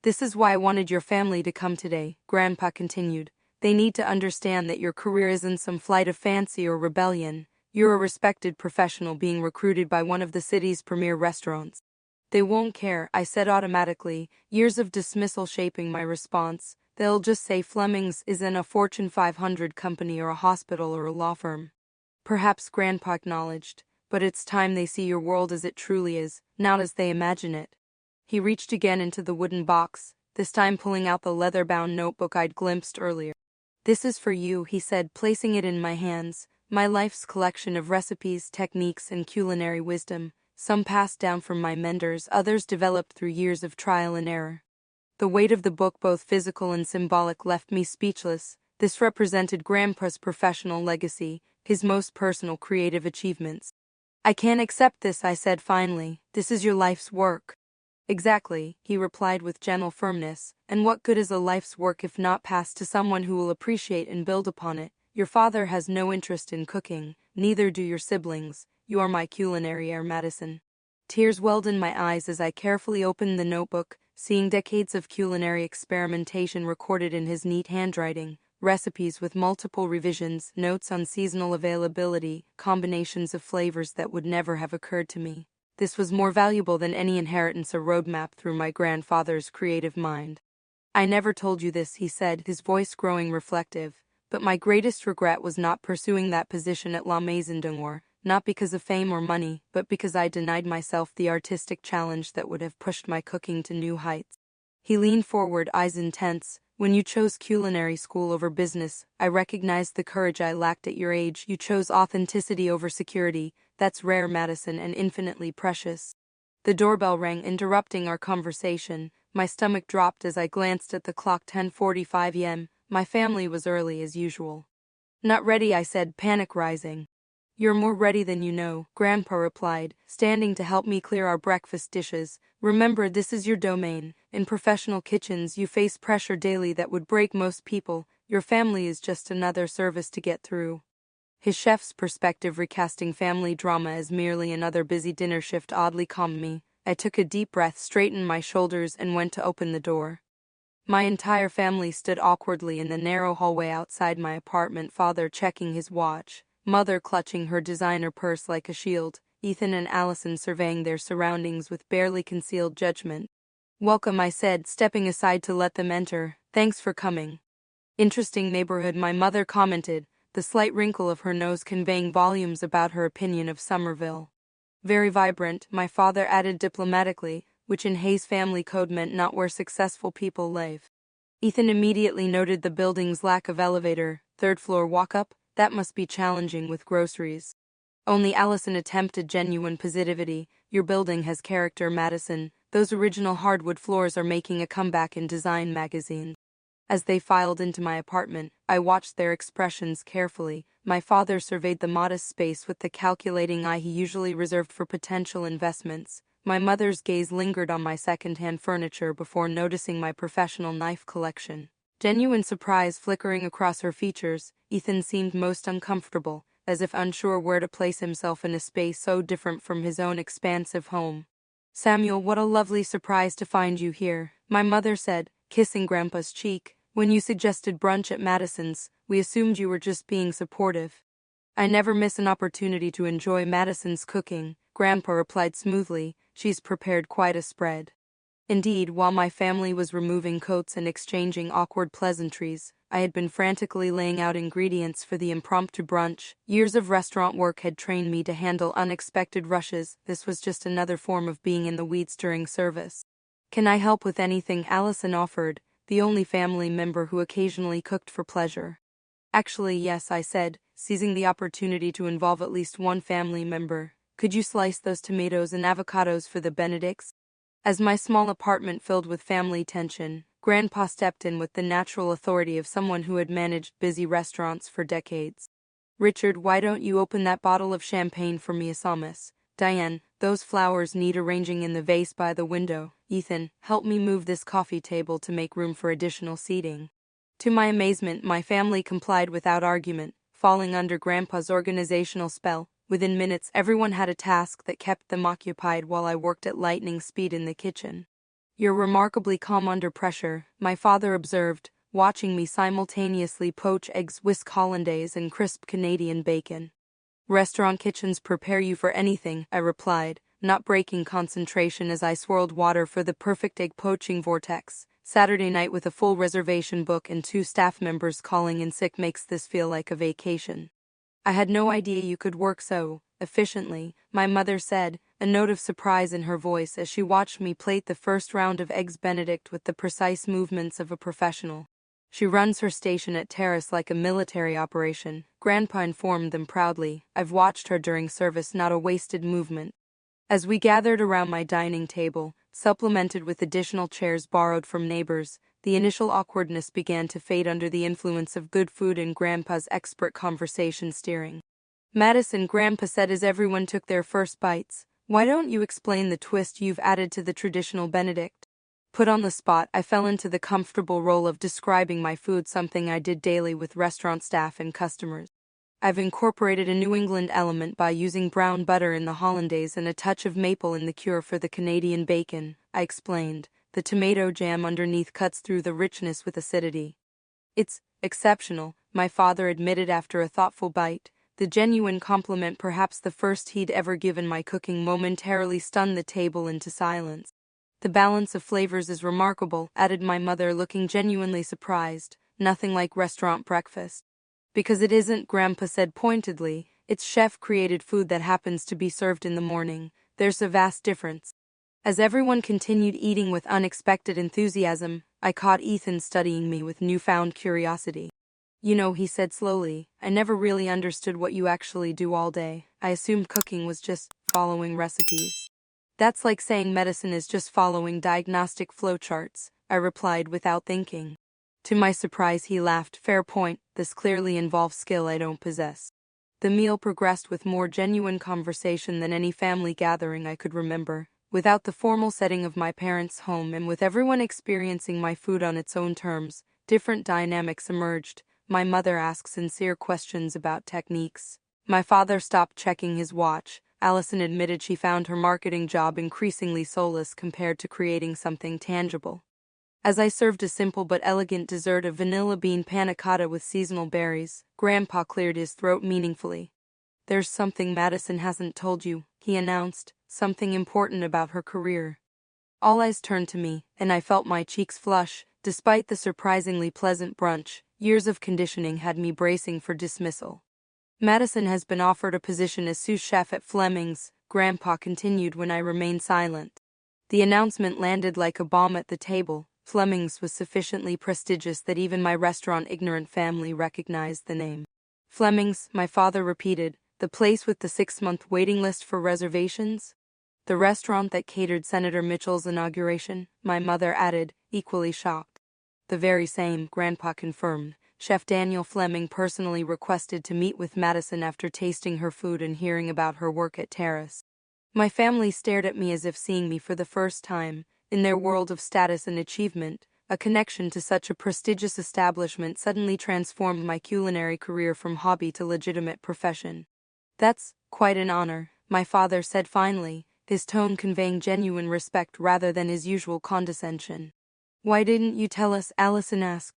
"This is why I wanted your family to come today," Grandpa continued. "They need to understand that your career isn't some flight of fancy or rebellion. You're a respected professional being recruited by one of the city's premier restaurants." "They won't care," I said automatically, years of dismissal shaping my response. "They'll just say Fleming's isn't a Fortune 500 company or a hospital or a law firm." "Perhaps," Grandpa acknowledged, "but it's time they see your world as it truly is, not as they imagine it." He reached again into the wooden box, this time pulling out the leather-bound notebook I'd glimpsed earlier. "This is for you," he said, placing it in my hands. "My life's collection of recipes, techniques, and culinary wisdom, some passed down from my mentors, others developed through years of trial and error." The weight of the book, both physical and symbolic, left me speechless. This represented Grandpa's professional legacy, his most personal creative achievements. "I can't accept this," I said finally. "This is your life's work." "Exactly," he replied with gentle firmness. "And what good is a life's work if not passed to someone who will appreciate and build upon it? Your father has no interest in cooking, neither do your siblings. You are my culinary heir, Madison." Tears welled in my eyes as I carefully opened the notebook, seeing decades of culinary experimentation recorded in his neat handwriting, recipes with multiple revisions, notes on seasonal availability, combinations of flavors that would never have occurred to me. This was more valuable than any inheritance, a roadmap through my grandfather's creative mind. "I never told you this," he said, his voice growing reflective, "but my greatest regret was not pursuing that position at La Maison d'Or. not because of fame or money, but because I denied myself the artistic challenge that would have pushed my cooking to new heights. He leaned forward, eyes intense. When you chose culinary school over business, I recognized the courage I lacked at your age. You chose authenticity over security. That's rare, Madison, and infinitely precious. The doorbell rang, interrupting our conversation. My stomach dropped as I glanced at the clock. 10:45 a.m. My family was early as usual. Not ready, I said, panic rising. You're more ready than you know, Grandpa replied, standing to help me clear our breakfast dishes. Remember, this is your domain. In professional kitchens, you face pressure daily that would break most people. Your family is just another service to get through. His chef's perspective, recasting family drama as merely another busy dinner shift, oddly calmed me. I took a deep breath, straightened my shoulders, and went to open the door. My entire family stood awkwardly in the narrow hallway outside my apartment, father checking his watch, mother clutching her designer purse like a shield, Ethan and Allison surveying their surroundings with barely concealed judgment. Welcome, I said, stepping aside to let them enter. Thanks for coming. Interesting neighborhood, my mother commented, the slight wrinkle of her nose conveying volumes about her opinion of Somerville. Very vibrant, my father added diplomatically, which in Hayes family code meant not where successful people live. Ethan immediately noted the building's lack of elevator, third-floor walk-up. That must be challenging with groceries. Only Allison attempted genuine positivity. Your building has character, Madison. Those original hardwood floors are making a comeback in design magazines. As they filed into my apartment, I watched their expressions carefully. My father surveyed the modest space with the calculating eye he usually reserved for potential investments. My mother's gaze lingered on my second-hand furniture before noticing my professional knife collection. Genuine surprise flickering across her features. Ethan seemed most uncomfortable, as if unsure where to place himself in a space so different from his own expansive home. Samuel, what a lovely surprise to find you here, my mother said, kissing Grandpa's cheek. When you suggested brunch at Madison's, we assumed you were just being supportive. I never miss an opportunity to enjoy Madison's cooking, Grandpa replied smoothly. She's prepared quite a spread. Indeed, while my family was removing coats and exchanging awkward pleasantries, I had been frantically laying out ingredients for the impromptu brunch. Years of restaurant work had trained me to handle unexpected rushes. This was just another form of being in the weeds during service. Can I help with anything? Allison offered, the only family member who occasionally cooked for pleasure. Actually, yes, I said, seizing the opportunity to involve at least one family member. Could you slice those tomatoes and avocados for the Benedicts? As my small apartment filled with family tension, Grandpa stepped in with the natural authority of someone who had managed busy restaurants for decades. Richard, why don't you open that bottle of champagne for me? Asamas. Diane, those flowers need arranging in the vase by the window. Ethan, help me move this coffee table to make room for additional seating. To my amazement, my family complied without argument, falling under Grandpa's organizational spell. Within minutes, everyone had a task that kept them occupied while I worked at lightning speed in the kitchen. You're remarkably calm under pressure, my father observed, watching me simultaneously poach eggs, whisk hollandaise, and crisp Canadian bacon. Restaurant kitchens prepare you for anything, I replied, not breaking concentration as I swirled water for the perfect egg poaching vortex. Saturday night with a full reservation book and 2 staff members calling in sick makes this feel like a vacation. I had no idea you could work so efficiently, my mother said, a note of surprise in her voice as she watched me plate the first round of eggs Benedict with the precise movements of a professional. She runs her station at Terrace like a military operation, Grandpa informed them proudly. I've watched her during service, not a wasted movement. As we gathered around my dining table, supplemented with additional chairs borrowed from neighbors, the initial awkwardness began to fade under the influence of good food and Grandpa's expert conversation steering. Madison, Grandpa said as everyone took their first bites, why don't you explain the twist you've added to the traditional Benedict? Put on the spot, I fell into the comfortable role of describing my food, something I did daily with restaurant staff and customers. I've incorporated a New England element by using brown butter in the hollandaise and a touch of maple in the cure for the Canadian bacon, I explained. The tomato jam underneath cuts through the richness with acidity. It's exceptional, my father admitted after a thoughtful bite. The genuine compliment, perhaps the first he'd ever given my cooking, momentarily stunned the table into silence. The balance of flavors is remarkable, added my mother, looking genuinely surprised. Nothing like restaurant breakfast. Because it isn't, Grandpa said pointedly. It's chef-created food that happens to be served in the morning. There's a vast difference. As everyone continued eating with unexpected enthusiasm, I caught Ethan studying me with newfound curiosity. You know, he said slowly, I never really understood what you actually do all day. I assumed cooking was just following recipes. That's like saying medicine is just following diagnostic flowcharts, I replied without thinking. To my surprise, he laughed. Fair point, this clearly involves skill I don't possess. The meal progressed with more genuine conversation than any family gathering I could remember. Without the formal setting of my parents' home and with everyone experiencing my food on its own terms, different dynamics emerged. My mother asked sincere questions about techniques. My father stopped checking his watch. Allison admitted she found her marketing job increasingly soulless compared to creating something tangible. As I served a simple but elegant dessert of vanilla bean panna cotta with seasonal berries, Grandpa cleared his throat meaningfully. There's something Madison hasn't told you, he announced, something important about her career. All eyes turned to me, and I felt my cheeks flush. Despite the surprisingly pleasant brunch, years of conditioning had me bracing for dismissal. Madison has been offered a position as sous chef at Fleming's, Grandpa continued when I remained silent. The announcement landed like a bomb at the table. Fleming's was sufficiently prestigious that even my restaurant-ignorant family recognized the name. Fleming's, my father repeated, the place with the 6-month waiting list for reservations? The restaurant that catered Senator Mitchell's inauguration, my mother added, equally shocked. The very same, Grandpa confirmed. Chef Daniel Fleming personally requested to meet with Madison after tasting her food and hearing about her work at Terrace. My family stared at me as if seeing me for the first time. In their world of status and achievement, a connection to such a prestigious establishment suddenly transformed my culinary career from hobby to legitimate profession. That's quite an honor, my father said finally, his tone conveying genuine respect rather than his usual condescension. Why didn't you tell us? Allison asked.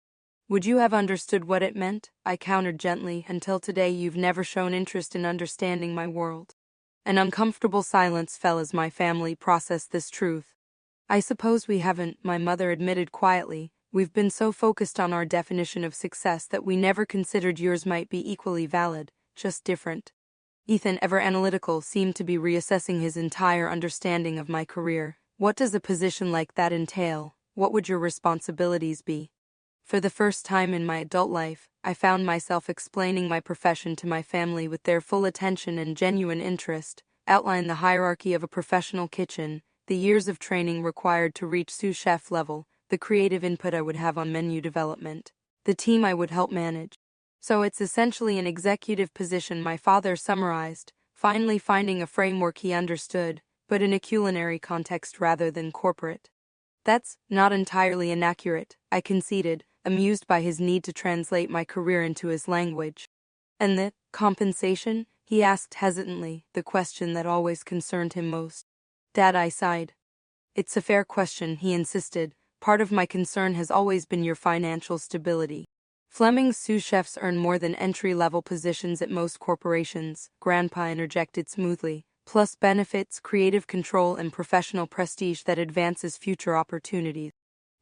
Would you have understood what it meant? I countered gently. Until today you've never shown interest in understanding my world. An uncomfortable silence fell as my family processed this truth. I suppose we haven't, my mother admitted quietly. We've been so focused on our definition of success that we never considered yours might be equally valid, just different. Ethan, ever analytical, seemed to be reassessing his entire understanding of my career. What does a position like that entail? What would your responsibilities be? For the first time in my adult life, I found myself explaining my profession to my family with their full attention and genuine interest, outline the hierarchy of a professional kitchen, the years of training required to reach sous chef level, the creative input I would have on menu development, the team I would help manage. So it's essentially an executive position, my father summarized, finally finding a framework he understood, but in a culinary context rather than corporate. That's not entirely inaccurate, I conceded, amused by his need to translate my career into his language. And the compensation? He asked hesitantly, the question that always concerned him most. Dad, I sighed. It's a fair question, he insisted. Part of my concern has always been your financial stability. Fleming's sous chefs earn more than entry-level positions at most corporations, Grandpa interjected smoothly, plus benefits, creative control, and professional prestige that advances future opportunities.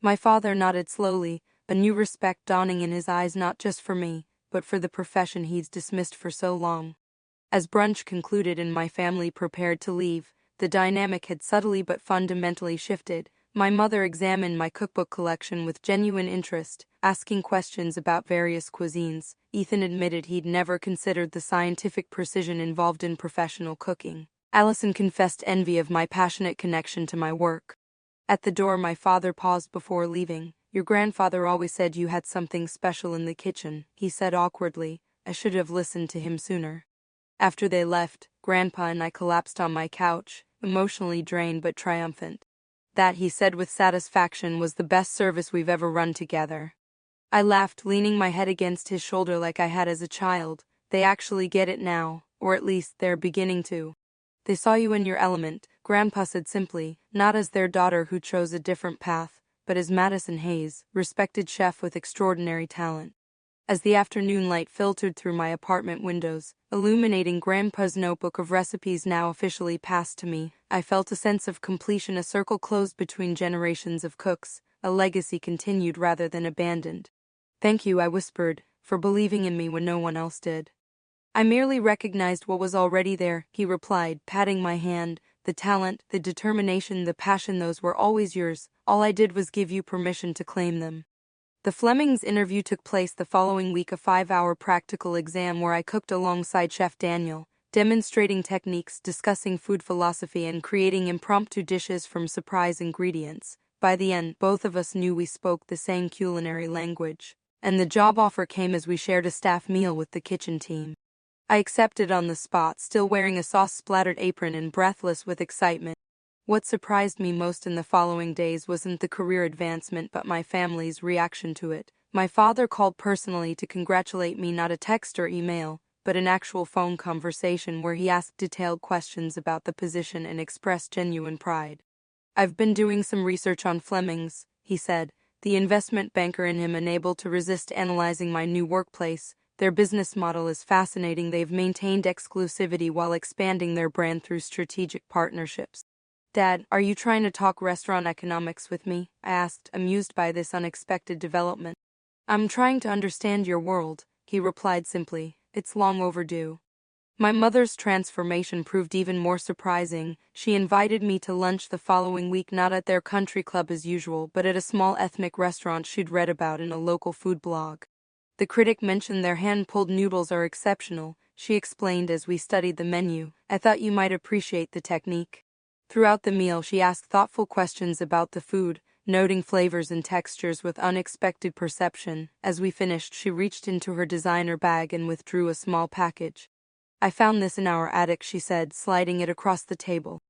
My father nodded slowly, a new respect dawning in his eyes not just for me, but for the profession he's dismissed for so long. As brunch concluded and my family prepared to leave, the dynamic had subtly but fundamentally shifted. My mother examined my cookbook collection with genuine interest, asking questions about various cuisines. Ethan admitted he'd never considered the scientific precision involved in professional cooking. Allison confessed envy of my passionate connection to my work. At the door, my father paused before leaving. Your grandfather always said you had something special in the kitchen, he said awkwardly. I should have listened to him sooner. After they left, Grandpa and I collapsed on my couch, emotionally drained but triumphant. That, he said with satisfaction, was the best service we've ever run together. I laughed, leaning my head against his shoulder like I had as a child. They actually get it now, or at least they're beginning to. They saw you in your element, Grandpa said simply, not as their daughter who chose a different path, but as Madison Hayes, respected chef with extraordinary talent. As the afternoon light filtered through my apartment windows, illuminating Grandpa's notebook of recipes now officially passed to me, I felt a sense of completion, a circle closed between generations of cooks, a legacy continued rather than abandoned. Thank you, I whispered, for believing in me when no one else did. I merely recognized what was already there, he replied, patting my hand. The talent, the determination, the passion, those were always yours. All I did was give you permission to claim them. The Flemings interview took place the following week, a 5-hour practical exam where I cooked alongside Chef Daniel, demonstrating techniques, discussing food philosophy, and creating impromptu dishes from surprise ingredients. By the end, both of us knew we spoke the same culinary language, and the job offer came as we shared a staff meal with the kitchen team. I accepted on the spot, still wearing a sauce-splattered apron and breathless with excitement. What surprised me most in the following days wasn't the career advancement but my family's reaction to it. My father called personally to congratulate me, not a text or email, but an actual phone conversation where he asked detailed questions about the position and expressed genuine pride. "I've been doing some research on Flemings," he said, the investment banker in him unable to resist analyzing my new workplace. "Their business model is fascinating. They've maintained exclusivity while expanding their brand through strategic partnerships." "Dad, are you trying to talk restaurant economics with me?" I asked, amused by this unexpected development. "I'm trying to understand your world," he replied simply. "It's long overdue." My mother's transformation proved even more surprising. She invited me to lunch the following week, not at their country club as usual, but at a small ethnic restaurant she'd read about in a local food blog. "The critic mentioned their hand-pulled noodles are exceptional," she explained as we studied the menu. "I thought you might appreciate the technique." Throughout the meal, she asked thoughtful questions about the food, noting flavors and textures with unexpected perception. As we finished, she reached into her designer bag and withdrew a small package. "I found this in our attic," she said, sliding it across the table.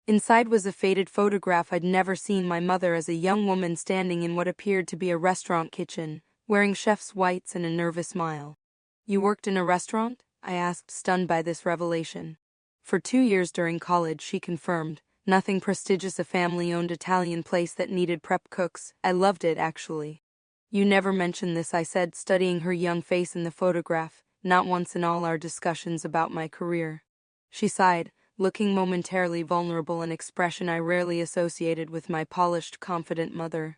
Inside was a faded photograph I'd never seen, my mother as a young woman standing in what appeared to be a restaurant kitchen, wearing chef's whites and a nervous smile. "You worked in a restaurant?" I asked, stunned by this revelation. "For 2 years during college," she confirmed. "Nothing prestigious, a family-owned Italian place that needed prep cooks. I loved it, actually." "You never mentioned this," I said, studying her young face in the photograph. "Not once in all our discussions about my career." She sighed, looking momentarily vulnerable, an expression I rarely associated with my polished, confident mother.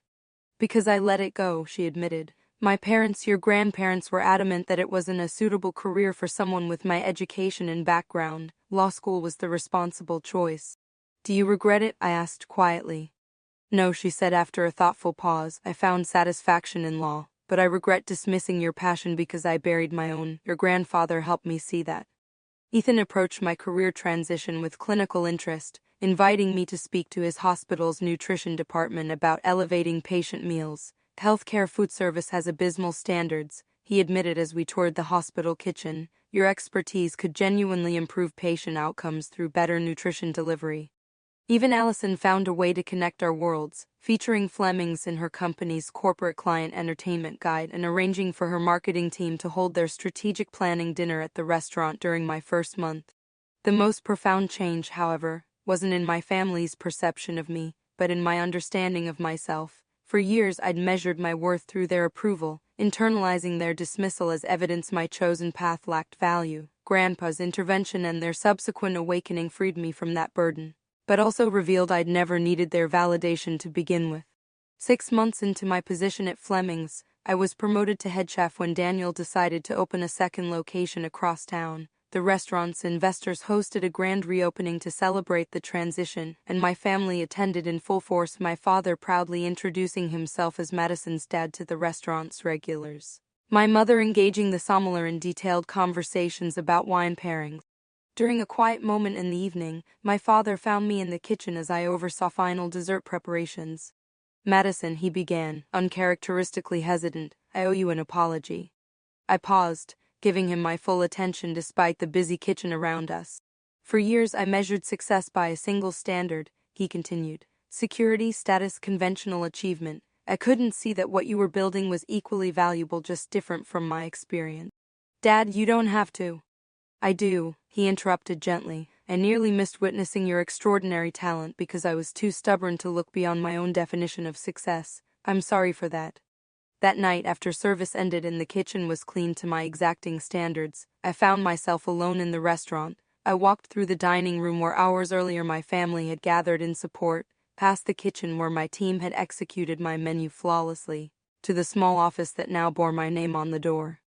"Because I let it go," she admitted. "My parents, your grandparents, were adamant that it wasn't a suitable career for someone with my education and background. Law school was the responsible choice." "Do you regret it?" I asked quietly. "No," she said after a thoughtful pause. "I found satisfaction in law, but I regret dismissing your passion because I buried my own. Your grandfather helped me see that." Ethan approached my career transition with clinical interest, inviting me to speak to his hospital's nutrition department about elevating patient meals. "Healthcare food service has abysmal standards," he admitted as we toured the hospital kitchen. "Your expertise could genuinely improve patient outcomes through better nutrition delivery." Even Allison found a way to connect our worlds, featuring Flemings in her company's corporate client entertainment guide and arranging for her marketing team to hold their strategic planning dinner at the restaurant during my first month. The most profound change, however, wasn't in my family's perception of me, but in my understanding of myself. For years I'd measured my worth through their approval, internalizing their dismissal as evidence my chosen path lacked value. Grandpa's intervention and their subsequent awakening freed me from that burden, but also revealed I'd never needed their validation to begin with. 6 months into my position at Fleming's, I was promoted to head chef when Daniel decided to open a second location across town. The restaurant's investors hosted a grand reopening to celebrate the transition, and my family attended in full force, my father proudly introducing himself as Madison's dad to the restaurant's regulars, my mother engaging the sommelier in detailed conversations about wine pairings. During a quiet moment in the evening, my father found me in the kitchen as I oversaw final dessert preparations. "Madison," he began, uncharacteristically hesitant, "I owe you an apology." I paused, giving him my full attention despite the busy kitchen around us. "For years I measured success by a single standard," he continued. "Security, status, conventional achievement. I couldn't see that what you were building was equally valuable, just different from my experience." "Dad, you don't have to." "I do," he interrupted gently. "I nearly missed witnessing your extraordinary talent because I was too stubborn to look beyond my own definition of success. I'm sorry for that." That night, after service ended and the kitchen was cleaned to my exacting standards, I found myself alone in the restaurant. I walked through the dining room where hours earlier my family had gathered in support, past the kitchen where my team had executed my menu flawlessly, to the small office that now bore my name on the door.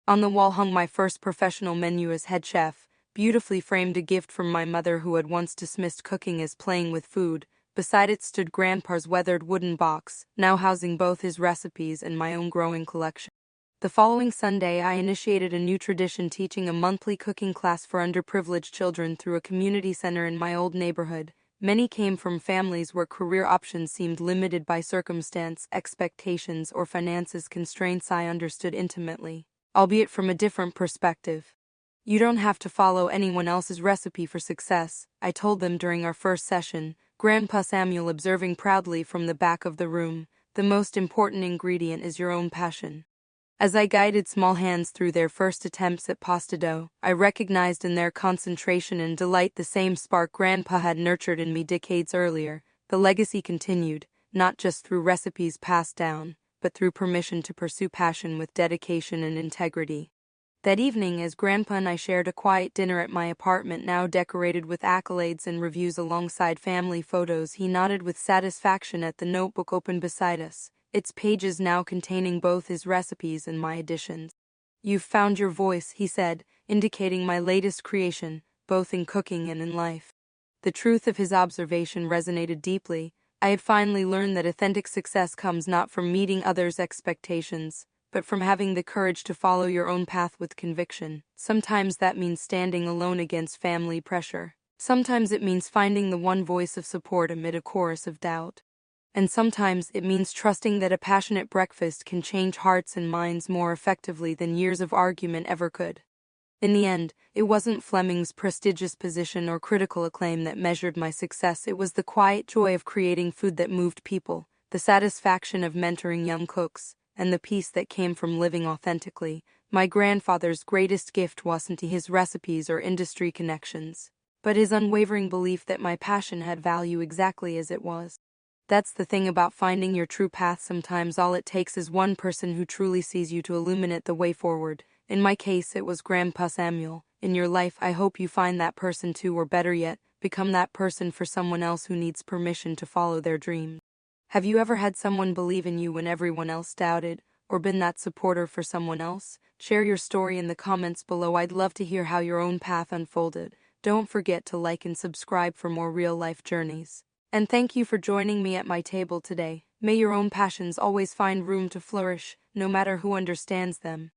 On the wall hung my first professional menu as head chef, beautifully framed, a gift from my mother who had once dismissed cooking as playing with food. Beside it stood Grandpa's weathered wooden box, now housing both his recipes and my own growing collection. The following Sunday, I initiated a new tradition, teaching a monthly cooking class for underprivileged children through a community center in my old neighborhood. Many came from families where career options seemed limited by circumstance, expectations, or finances constraints I understood intimately, albeit from a different perspective. You don't have to follow anyone else's recipe for success, I told them during our first session, Grandpa Samuel observing proudly from the back of the room. The most important ingredient is your own passion. As I guided small hands through their first attempts at pasta dough, I recognized in their concentration and delight the same spark Grandpa had nurtured in me decades earlier. The legacy continued, not just through recipes passed down, but through permission to pursue passion with dedication and integrity. That evening, as Grandpa and I shared a quiet dinner at my apartment, now decorated with accolades and reviews alongside family photos, he nodded with satisfaction at the notebook open beside us, its pages now containing both his recipes and my additions. "You've found your voice," he said, indicating my latest creation, both in cooking and in life. The truth of his observation resonated deeply. I had finally learned that authentic success comes not from meeting others' expectations, but from having the courage to follow your own path with conviction. Sometimes that means standing alone against family pressure. Sometimes it means finding the one voice of support amid a chorus of doubt. And sometimes it means trusting that a passionate breakfast can change hearts and minds more effectively than years of argument ever could. In the end, it wasn't Fleming's prestigious position or critical acclaim that measured my success. It was the quiet joy of creating food that moved people, the satisfaction of mentoring young cooks, and the peace that came from living authentically. My grandfather's greatest gift wasn't his recipes or industry connections, but his unwavering belief that my passion had value exactly as it was. That's the thing about finding your true path. Sometimes all it takes is one person who truly sees you to illuminate the way forward. In my case, it was Grandpa Samuel. In your life, I hope you find that person too, or better yet, become that person for someone else who needs permission to follow their dreams. Have you ever had someone believe in you when everyone else doubted, or been that supporter for someone else? Share your story in the comments below. I'd love to hear how your own path unfolded. Don't forget to like and subscribe for more real-life journeys. And thank you for joining me at my table today. May your own passions always find room to flourish, no matter who understands them.